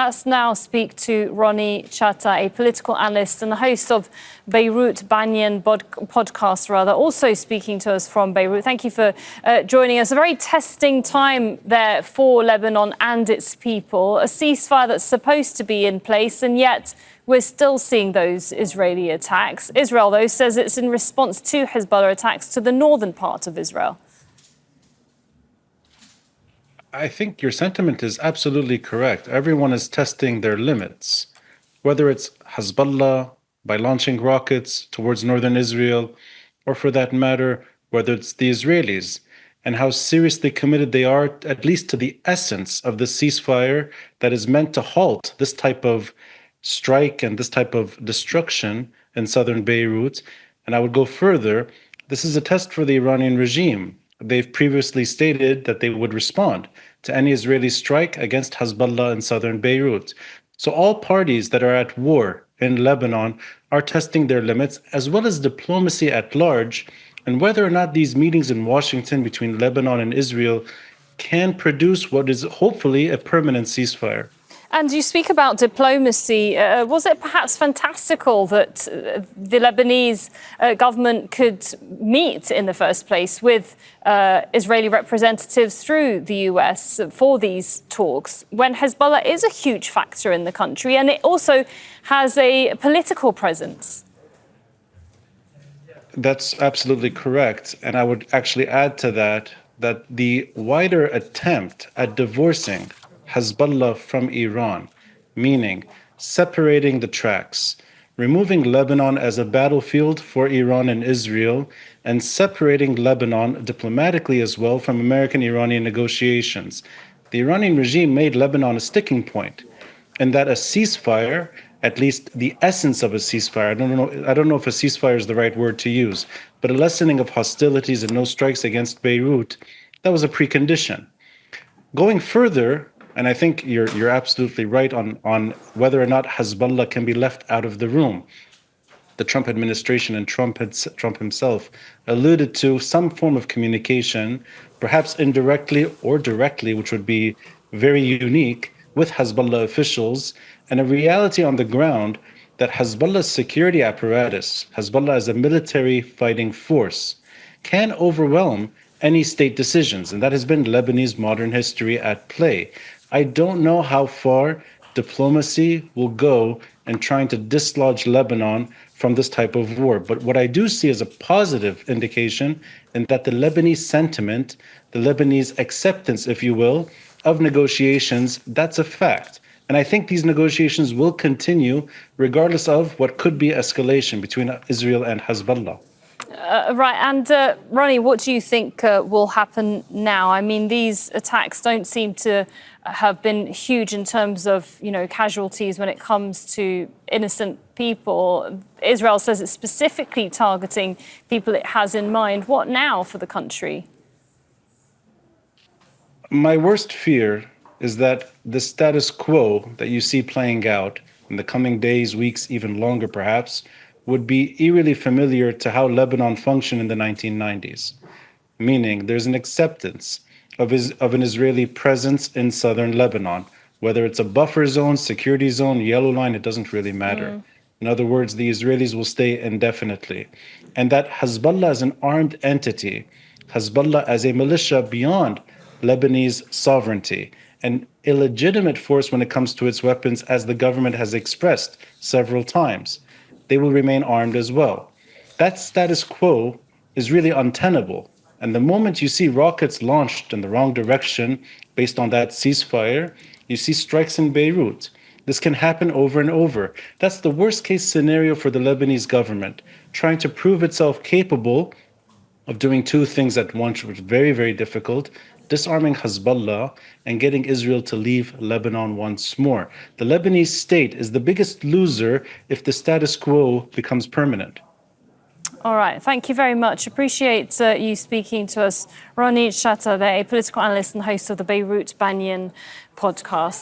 Let's now speak to Ronnie Chatah, a political analyst and the host of Beirut Banyan podcast, also speaking to us from Beirut. Thank you for joining us. A very testing time there for Lebanon and its people. A ceasefire that's supposed to be in place, and yet we're still seeing those Israeli attacks. Israel, though, says it's in response to Hezbollah attacks to the northern part of Israel. I think your sentiment is absolutely correct. Everyone is testing their limits, whether it's Hezbollah by launching rockets towards northern Israel, or for that matter, whether it's the Israelis, and how seriously committed they are, at least to the essence of the ceasefire that is meant to halt this type of strike and this type of destruction in southern Beirut. And I would go further. This is a test for the Iranian regime. They've previously stated that they would respond to any Israeli strike against Hezbollah in southern Beirut. So all parties that are at war in Lebanon are testing their limits, as well as diplomacy at large, and whether or not these meetings in Washington between Lebanon and Israel can produce what is hopefully a permanent ceasefire. And you speak about diplomacy. Was it perhaps fantastical that the Lebanese government could meet in the first place with Israeli representatives through the US for these talks, when Hezbollah is a huge factor in the country and it also has a political presence? That's absolutely correct. And I would actually add to that the wider attempt at divorcing Hezbollah from Iran, meaning separating the tracks, removing Lebanon as a battlefield for Iran and Israel, and separating Lebanon diplomatically as well from American-Iranian negotiations. The Iranian regime made Lebanon a sticking point, and that a ceasefire, at least the essence of a ceasefire, I don't know if a ceasefire is the right word to use, but a lessening of hostilities and no strikes against Beirut, that was a precondition. Going further, and I think you're absolutely right on whether or not Hezbollah can be left out of the room. The Trump administration and Trump himself alluded to some form of communication, perhaps indirectly or directly, which would be very unique, with Hezbollah officials, and a reality on the ground that Hezbollah's security apparatus, Hezbollah as a military fighting force, can overwhelm any state decisions, and that has been Lebanese modern history at play. I don't know how far diplomacy will go in trying to dislodge Lebanon from this type of war. But what I do see as a positive indication in that the Lebanese sentiment, the Lebanese acceptance, if you will, of negotiations, that's a fact. And I think these negotiations will continue regardless of what could be escalation between Israel and Hezbollah. Right. And Ronnie, what do you think will happen now? I mean, these attacks don't seem to have been huge in terms of, casualties when it comes to innocent people. Israel says it's specifically targeting people it has in mind. What now for the country? My worst fear is that the status quo that you see playing out in the coming days, weeks, even longer perhaps, would be eerily familiar to how Lebanon functioned in the 1990s, meaning there's an acceptance of an Israeli presence in southern Lebanon, whether it's a buffer zone, security zone, yellow line, it doesn't really matter. In other words, the Israelis will stay indefinitely. And that Hezbollah as an armed entity, Hezbollah as a militia beyond Lebanese sovereignty, an illegitimate force when it comes to its weapons, as the government has expressed several times, they will remain armed as well. That status quo is really untenable. And the moment you see rockets launched in the wrong direction based on that ceasefire, you see strikes in Beirut. This can happen over and over. That's the worst case scenario for the Lebanese government, trying to prove itself capable of doing two things at once, which is very, very difficult: disarming Hezbollah and getting Israel to leave Lebanon once more. The Lebanese state is the biggest loser if the status quo becomes permanent. All right. Thank you very much. Appreciate you speaking to us. Ronnie Chatah, a political analyst and host of the Beirut Banyan podcast.